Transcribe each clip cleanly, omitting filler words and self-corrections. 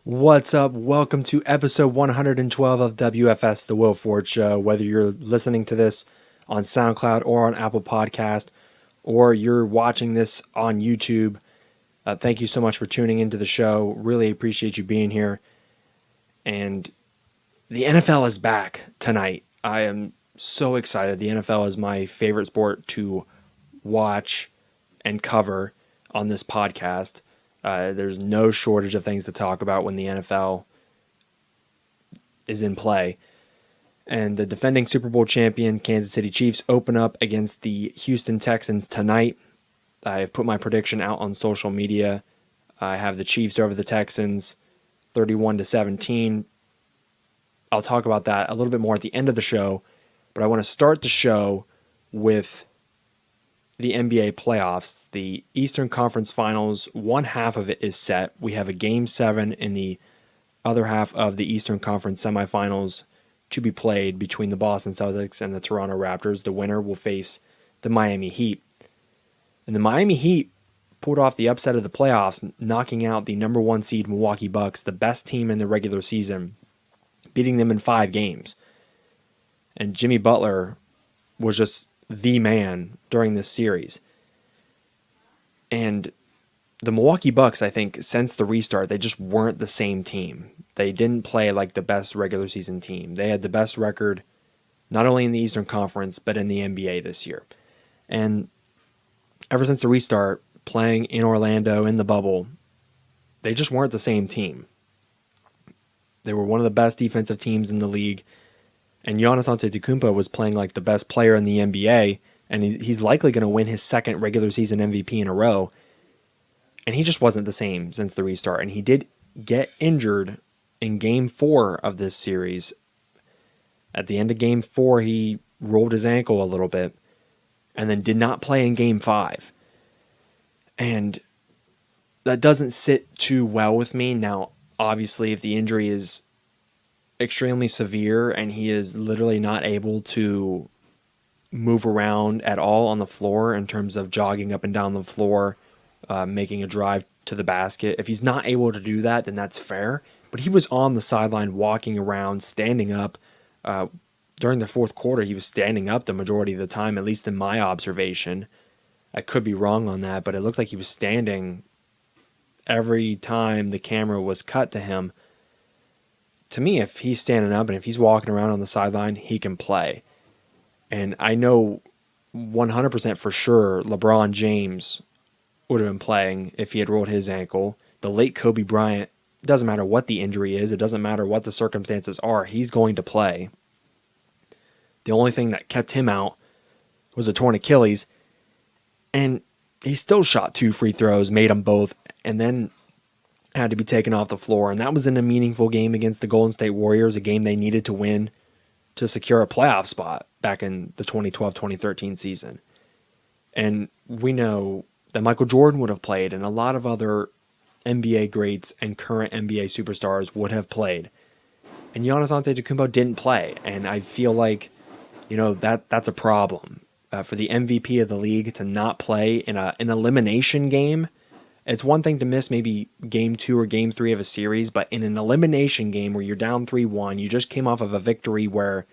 What's up? Welcome to episode 112 of WFS, The Will Ford Show. Whether you're listening to this on SoundCloud or on Apple Podcast, or you're watching this on YouTube, thank you so much for tuning into the show. Really appreciate you being here. And the NFL is back tonight. I am so excited. The NFL is my favorite sport to watch and cover on this podcast. There's no shortage of things to talk about when the NFL is in play. And the defending Super Bowl champion Kansas City Chiefs open up against the Houston Texans tonight. I have put my prediction out on social media. I have the Chiefs over the Texans 31-17. I'll talk about that a little bit more at the end of the show, but I want to start the show with the NBA playoffs. The Eastern Conference Finals, one half of it is set. We have a Game 7 in the other half of the Eastern Conference semifinals to be played between the Boston Celtics and the Toronto Raptors. The winner will face the Miami Heat. And the Miami Heat pulled off the upset of the playoffs, knocking out the number one seed Milwaukee Bucks, the best team in the regular season, beating them in 5 games. And Jimmy Butler was just the man during this series. And the Milwaukee Bucks, I think, since the restart, they just weren't the same team. They didn't play like the best regular season team. They had the best record, not only in the Eastern Conference, but in the NBA this year. And ever since the restart, playing in Orlando in the bubble, they just weren't the same team. They were one of the best defensive teams in the league. And Giannis Antetokounmpo was playing like the best player in the NBA, and he's likely going to win his second regular season MVP in a row. And he just wasn't the same since the restart. And he did get injured in Game 4 of this series. At the end of Game 4, he rolled his ankle a little bit, and then did not play in Game 5. And that doesn't sit too well with me. Now, obviously, if the injury is extremely severe and he is literally not able to move around at all on the floor in terms of jogging up and down the floor, making a drive to the basket. If he's not able to do that, then that's fair. But he was on the sideline walking around, standing up. During the fourth quarter, he was standing up the majority of the time, at least in my observation. I could be wrong on that, but it looked like he was standing every time the camera was cut to him. To me, if he's standing up and if he's walking around on the sideline, he can play. And I know 100% for sure LeBron James would have been playing if he had rolled his ankle. The late Kobe Bryant, doesn't matter what the injury is, it doesn't matter what the circumstances are, he's going to play. The only thing that kept him out was a torn Achilles. And he still shot 2 free throws, made them both, and then had to be taken off the floor. And that was in a meaningful game against the Golden State Warriors, a game they needed to win to secure a playoff spot back in the 2012-2013 season. And we know that Michael Jordan would have played, and a lot of other NBA greats and current NBA superstars would have played. And Giannis Antetokounmpo didn't play, and I feel like, that's a problem. For the MVP of the league to not play in an elimination game. It's one thing to miss maybe Game 2 or Game 3 of a series, but in an elimination game where you're down 3-1, you just came off of a victory where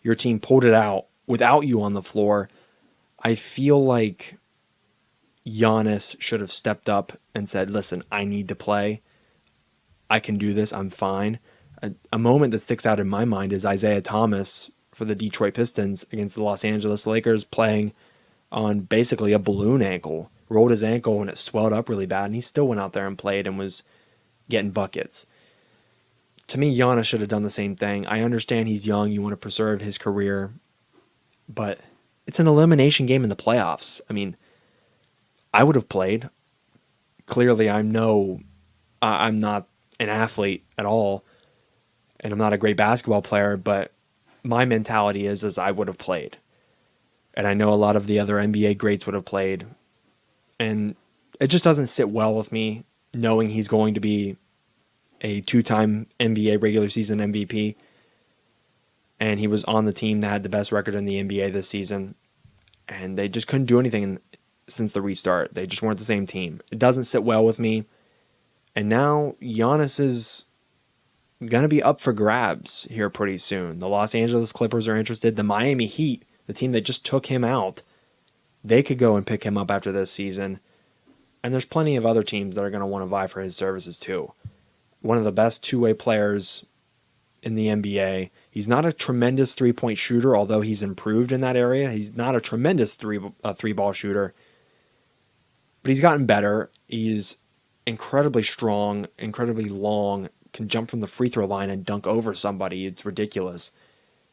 your team pulled it out without you on the floor, I feel like Giannis should have stepped up and said, listen, I need to play. I can do this. I'm fine. A moment that sticks out in my mind is Isaiah Thomas for the Detroit Pistons against the Los Angeles Lakers, playing on basically a balloon ankle. Rolled his ankle and it swelled up really bad, and he still went out there and played and was getting buckets. To me, Giannis should have done the same thing. I understand he's young, you want to preserve his career, but it's an elimination game in the playoffs. I mean, I would have played. Clearly, I'm not an athlete at all, and I'm not a great basketball player, but my mentality is I would have played. And I know a lot of the other NBA greats would have played. And it just doesn't sit well with me knowing he's going to be a 2-time NBA regular season MVP. And he was on the team that had the best record in the NBA this season. And they just couldn't do anything since the restart. They just weren't the same team. It doesn't sit well with me. And now Giannis is going to be up for grabs here pretty soon. The Los Angeles Clippers are interested. The Miami Heat, the team that just took him out, they could go and pick him up after this season. And there's plenty of other teams that are going to want to vie for his services too. One of the best two-way players in the NBA. He's not a tremendous three-point shooter, although he's improved in that area. He's not a tremendous three-ball shooter, but he's gotten better. He's incredibly strong, incredibly long, can jump from the free throw line and dunk over somebody. It's ridiculous.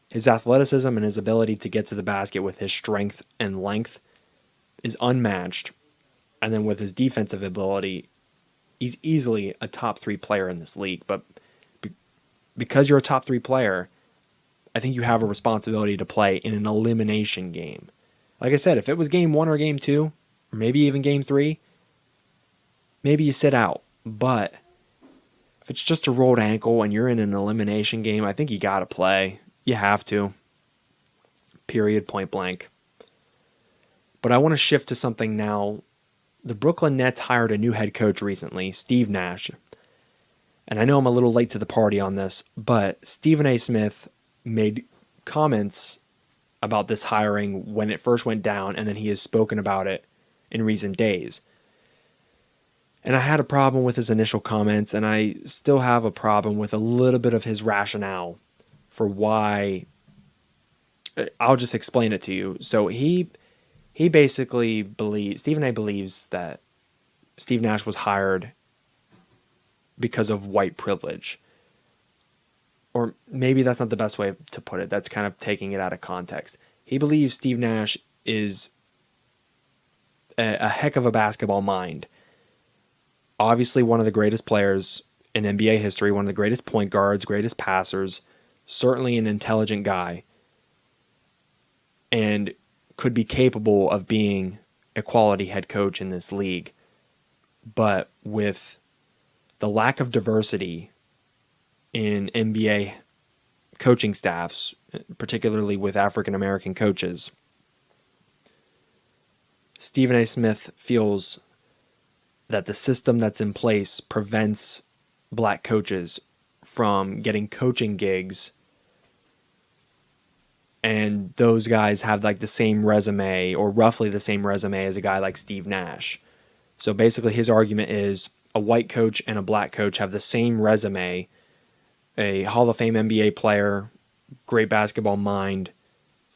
His athleticism and his ability to get to the basket with his strength and length is unmatched. And then with his defensive ability, he's easily a top 3 player in this league. But because you're a top 3 player, I think you have a responsibility to play in an elimination game. Like I said, if it was game 1 or game 2, or maybe even game 3, maybe you sit out. But if it's just a rolled ankle and you're in an elimination game, I think you got to play. You have to. Period, point blank. But I want to shift to something now. The Brooklyn Nets hired a new head coach recently, Steve Nash. And I know I'm a little late to the party on this, but Stephen A. Smith made comments about this hiring when it first went down, and then he has spoken about it in recent days. And I had a problem with his initial comments, and I still have a problem with a little bit of his rationale for why. I'll just explain it to you. So he basically believes, Stephen A. believes that Steve Nash was hired because of white privilege. Or maybe that's not the best way to put it. That's kind of taking it out of context. He believes Steve Nash is a heck of a basketball mind. Obviously one of the greatest players in NBA history, one of the greatest point guards, greatest passers, certainly an intelligent guy, and could be capable of being a quality head coach in this league. But with the lack of diversity in NBA coaching staffs, particularly with African American coaches, Stephen A. Smith feels that the system that's in place prevents black coaches from getting coaching gigs, and those guys have like the same resume or roughly the same resume as a guy like Steve Nash. So basically his argument is a white coach and a black coach have the same resume, a Hall of Fame NBA player, great basketball mind,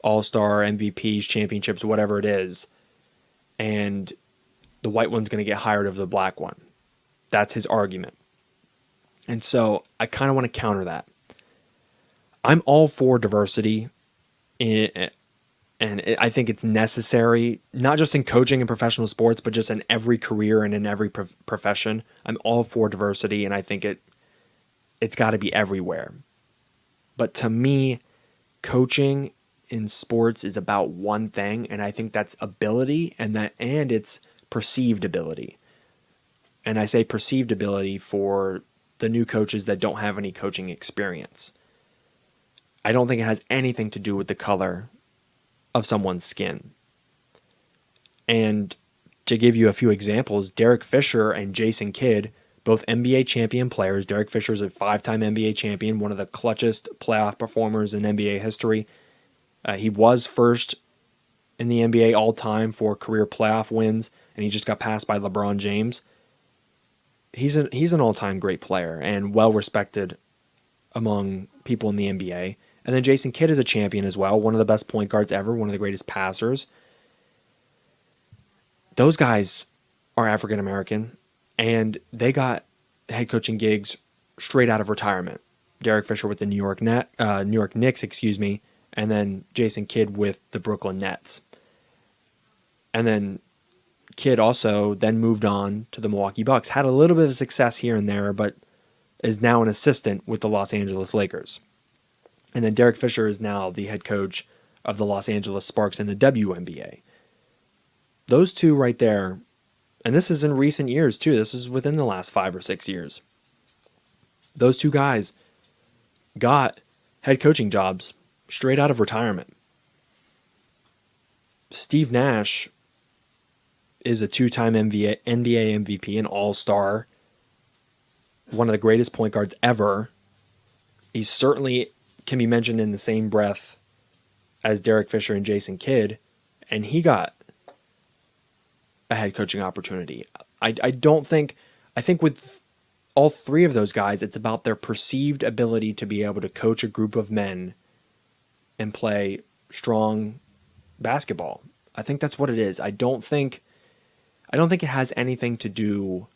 all-star, MVPs, championships, whatever it is, and the white one's going to get hired over the black one. That's his argument. And so I kind of want to counter that. I'm all for diversity, and I think it's necessary, not just in coaching and professional sports, but just in every career and in every profession. I'm all for diversity, and I think it's got to be everywhere. But to me, coaching in sports is about one thing, and I think that's ability, and it's perceived ability. And I say perceived ability for the new coaches that don't have any coaching experience. I don't think it has anything to do with the color of someone's skin. And to give you a few examples, Derek Fisher and Jason Kidd, both NBA champion players. Derek Fisher is a 5-time NBA champion, one of the clutchest playoff performers in NBA history. He was first in the NBA all-time for career playoff wins, and he just got passed by LeBron James. He's an all-time great player and well-respected among people in the NBA. And then Jason Kidd is a champion as well, one of the best point guards ever, one of the greatest passers. Those guys are African American, and they got head coaching gigs straight out of retirement. Derek Fisher with the New York Knicks, and then Jason Kidd with the Brooklyn Nets. And then Kidd also then moved on to the Milwaukee Bucks. Had a little bit of success here and there, but is now an assistant with the Los Angeles Lakers. And then Derek Fisher is now the head coach of the Los Angeles Sparks in the WNBA. Those two right there, and this is in recent years too, this is within the last 5 or 6 years. Those two guys got head coaching jobs straight out of retirement. Steve Nash is a 2-time NBA MVP, an all-star, one of the greatest point guards ever. He certainly can be mentioned in the same breath as Derek Fisher and Jason Kidd, and he got a head coaching opportunity. I think with all three of those guys, it's about their perceived ability to be able to coach a group of men and play strong basketball. I think that's what it is. I don't think it has anything to do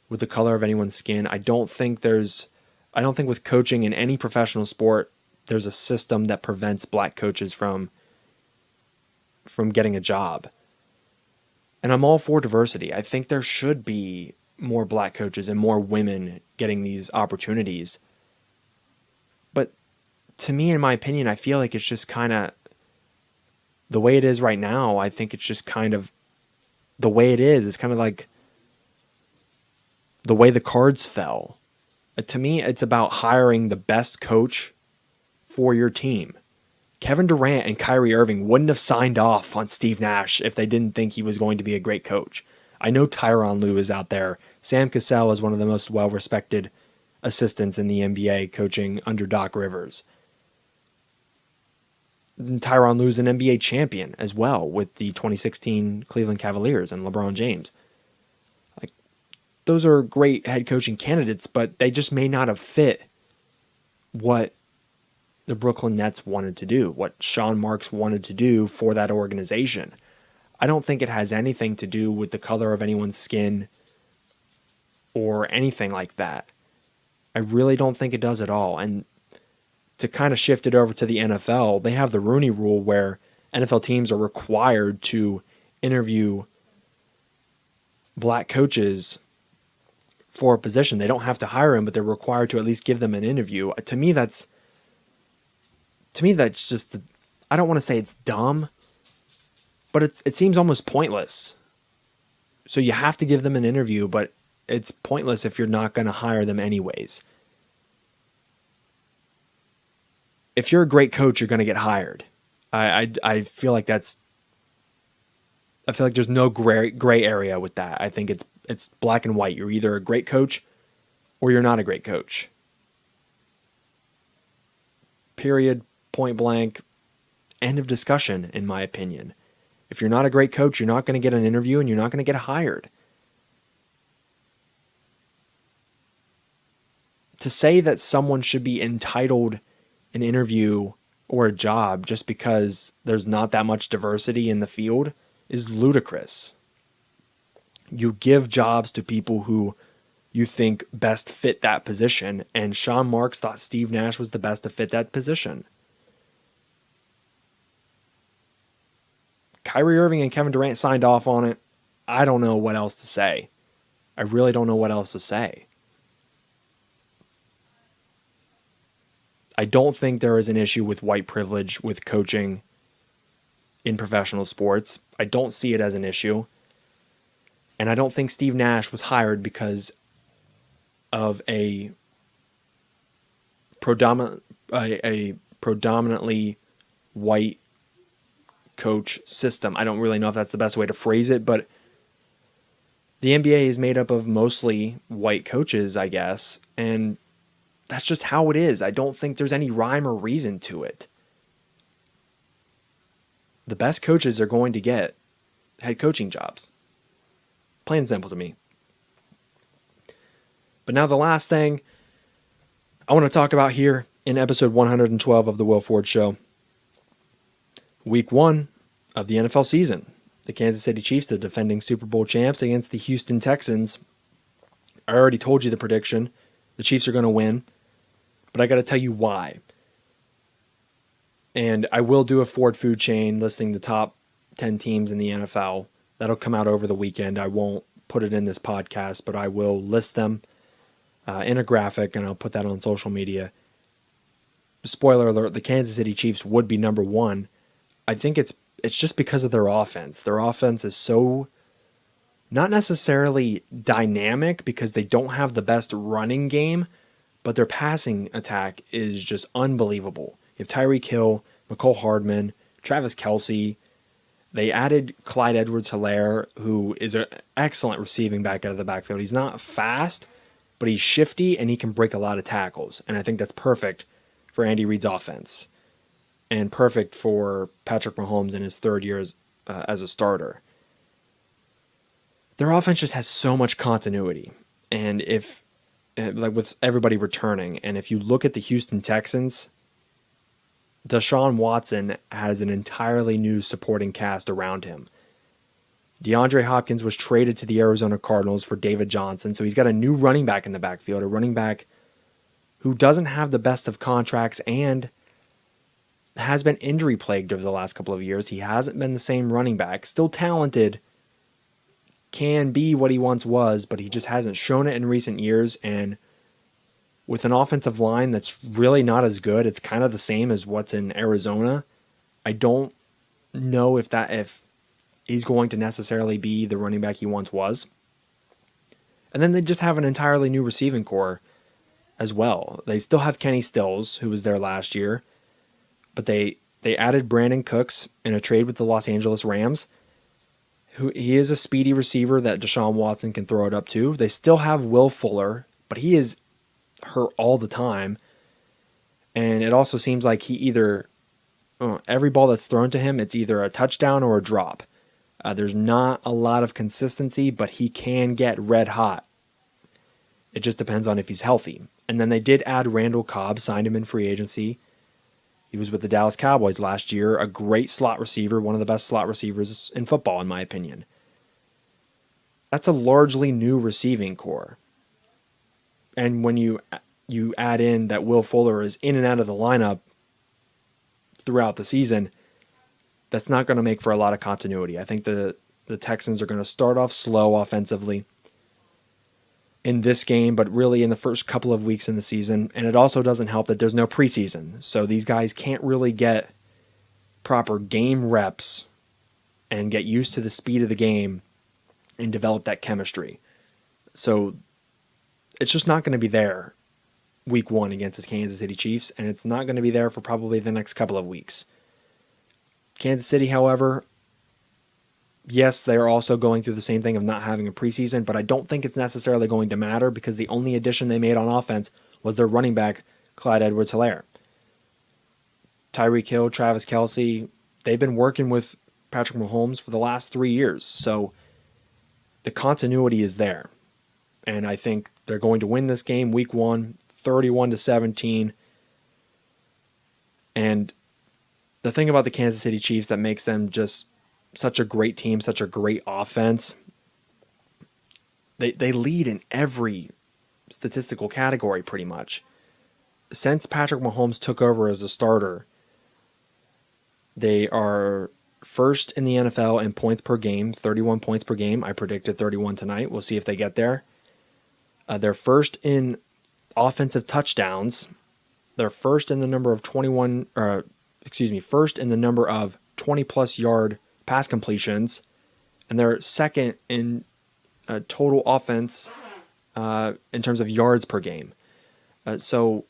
with the color of anyone's skin. I don't think with coaching in any professional sport, there's a system that prevents black coaches from getting a job. And I'm all for diversity. I think there should be more black coaches and more women getting these opportunities. But to me, in my opinion, I feel like it's just kind of the way it is right now. I think it's just kind of the way it is. It's kind of like the way the cards fell. To me, it's about hiring the best coach for your team. Kevin Durant and Kyrie Irving wouldn't have signed off on Steve Nash if they didn't think he was going to be a great coach. I know Tyronn Lue is out there. Sam Cassell is one of the most well-respected assistants in the NBA coaching under Doc Rivers. And Tyronn Lue is an NBA champion as well with the 2016 Cleveland Cavaliers and LeBron James. Like, those are great head coaching candidates, but they just may not have fit what the Brooklyn Nets wanted to do, what Sean Marks wanted to do for that organization. I don't think it has anything to do with the color of anyone's skin or anything like that. I really don't think it does at all. And to kind of shift it over to the NFL, they have the Rooney Rule where NFL teams are required to interview black coaches for a position. They don't have to hire them, but they're required to at least give them an interview. To me, that's just, I don't want to say it's dumb, but it seems almost pointless. So you have to give them an interview, but it's pointless if you're not going to hire them anyways. If you're a great coach, you're going to get hired. I feel like there's no gray area with that. I think it's black and white. You're either a great coach or you're not a great coach. Period. Point blank, end of discussion, in my opinion. If you're not a great coach, you're not going to get an interview and you're not going to get hired. To say that someone should be entitled an interview or a job just because there's not that much diversity in the field is ludicrous. You give jobs to people who you think best fit that position, and Sean Marks thought Steve Nash was the best to fit that position. Kyrie Irving and Kevin Durant signed off on it. I don't know what else to say. I really don't know what else to say. I don't think there is an issue with white privilege with coaching in professional sports. I don't see it as an issue. And I don't think Steve Nash was hired because of a predominantly white coach system. I don't really know if that's the best way to phrase it, but the NBA is made up of mostly white coaches, I guess, and that's just how it is. I don't think there's any rhyme or reason to it. The best coaches are going to get head coaching jobs. Plain and simple to me. But now the last thing I want to talk about here in episode 112 of The Will Ford Show. Week 1 of the NFL season. The Kansas City Chiefs, the defending Super Bowl champs, against the Houston Texans. I already told you the prediction. The Chiefs are going to win. But I got to tell you why. And I will do a Ford food chain listing the top 10 teams in the NFL. That'll come out over the weekend. I won't put it in this podcast, but I will list them in a graphic, and I'll put that on social media. Spoiler alert, the Kansas City Chiefs would be number 1. I think it's just because of their offense. Their offense is so not necessarily dynamic because they don't have the best running game, but their passing attack is just unbelievable. You have Tyreek Hill, McCole Hardman, Travis Kelce. They added Clyde Edwards-Helaire, who is an excellent receiving back out of the backfield. He's not fast, but he's shifty and he can break a lot of tackles. And I think that's perfect for Andy Reid's offense and perfect for Patrick Mahomes in his third year as a starter. Their offense just has so much continuity. And with everybody returning, and if you look at the Houston Texans, Deshaun Watson has an entirely new supporting cast around him. DeAndre Hopkins was traded to the Arizona Cardinals for David Johnson, so he's got a new running back in the backfield, a running back who doesn't have the best of contracts and has been injury plagued over the last couple of years. He hasn't been the same running back. Still talented, can be what he once was, but he just hasn't shown it in recent years. And with an offensive line that's really not as good, it's kind of the same as what's in Arizona. I don't know if he's going to necessarily be the running back he once was. And then they just have an entirely new receiving core as well. They still have Kenny Stills, who was there last year, but they added Brandon Cooks in a trade with the Los Angeles Rams. He is a speedy receiver that Deshaun Watson can throw it up to. They still have Will Fuller, but he is hurt all the time. And it also seems like he either, every ball that's thrown to him, it's either a touchdown or a drop. There's not a lot of consistency, but he can get red hot. It just depends on if he's healthy. And then they did add Randall Cobb, signed him in free agency. He was with the Dallas Cowboys last year, a great slot receiver, one of the best slot receivers in football, in my opinion. That's a largely new receiving core. And when you add in that Will Fuller is in and out of the lineup throughout the season, that's not going to make for a lot of continuity. I think the Texans are going to start off slow offensively in this game, but really in the first couple of weeks in the season. And it also doesn't help that there's no preseason. So these guys can't really get proper game reps and get used to the speed of the game and develop that chemistry. So it's just not going to be there week one against the Kansas City Chiefs, and it's not going to be there for probably the next couple of weeks. Kansas City, however, yes, they're also going through the same thing of not having a preseason, but I don't think it's necessarily going to matter because the only addition they made on offense was their running back, Clyde Edwards-Helaire. Tyreek Hill, Travis Kelce, they've been working with Patrick Mahomes for the last 3 years, so the continuity is there. And I think they're going to win this game week one, 31-17. And the thing about the Kansas City Chiefs that makes them just such a great team, such a great offense, they lead in every statistical category pretty much. Since Patrick Mahomes took over as a starter, they are first in the NFL in points per game, 31 points per game. I predicted 31 tonight. We'll see if they get there. They're first in offensive touchdowns. They're first in the number of first in the number of 20-plus yard pass completions, and they're second in total offense in terms of yards per game. So,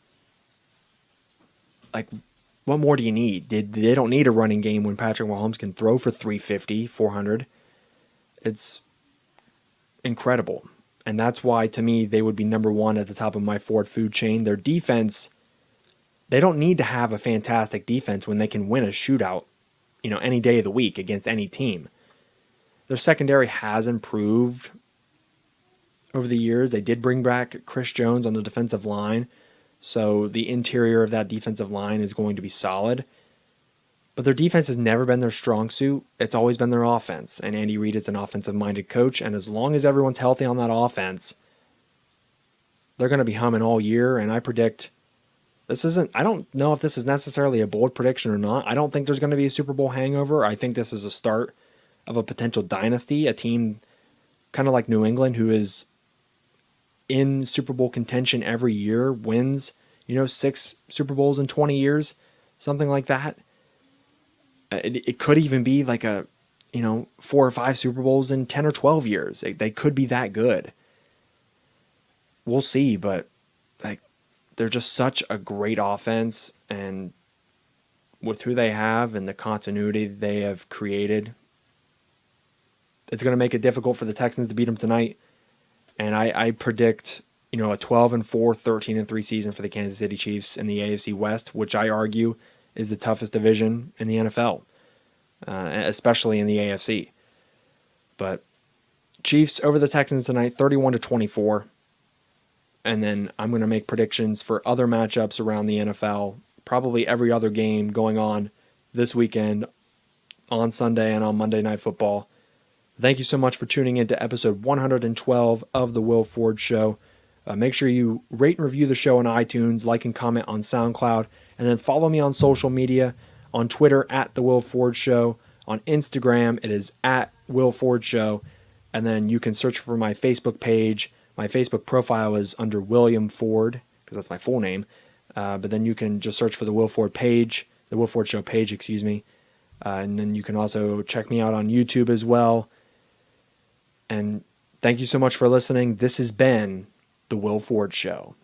what more do you need? They don't need a running game when Patrick Mahomes can throw for 350, 400. It's incredible. And that's why, to me, they would be number one at the top of my Ford food chain. Their defense, they don't need to have a fantastic defense when they can win a shootout, any day of the week against any team. Their secondary has improved over the years. They did bring back Chris Jones on the defensive line, so the interior of that defensive line is going to be solid. But their defense has never been their strong suit. It's always been their offense. And Andy Reid is an offensive-minded coach. And as long as everyone's healthy on that offense, they're going to be humming all year. And I predict I don't know if this is necessarily a bold prediction or not. I don't think there's going to be a Super Bowl hangover. I think this is a start of a potential dynasty, a team kind of like New England who is in Super Bowl contention every year, wins, 6 Super Bowls in 20 years, something like that. It could even be like 4 or 5 Super Bowls in 10 or 12 years. They could be that good. We'll see, but they're just such a great offense, and with who they have and the continuity they have created, it's going to make it difficult for the Texans to beat them tonight. And I predict, a 12-4, 13-3 season for the Kansas City Chiefs in the AFC West, which I argue is the toughest division in the NFL, especially in the AFC. But Chiefs over the Texans tonight, 31-24. And then I'm going to make predictions for other matchups around the NFL, probably every other game going on this weekend on Sunday and on Monday Night Football. Thank you so much for tuning in to episode 112 of The Will Ford Show. Make sure you rate and review the show on iTunes, like and comment on SoundCloud, and then follow me on social media, on Twitter at The Will Ford Show, on Instagram it is at Will Ford Show, and then you can search for my Facebook page. My Facebook profile is under William Ford, because that's my full name, but then you can just search for the Will Ford page, the Will Ford Show page, and then you can also check me out on YouTube as well. And thank you so much for listening. This has been The Will Ford Show.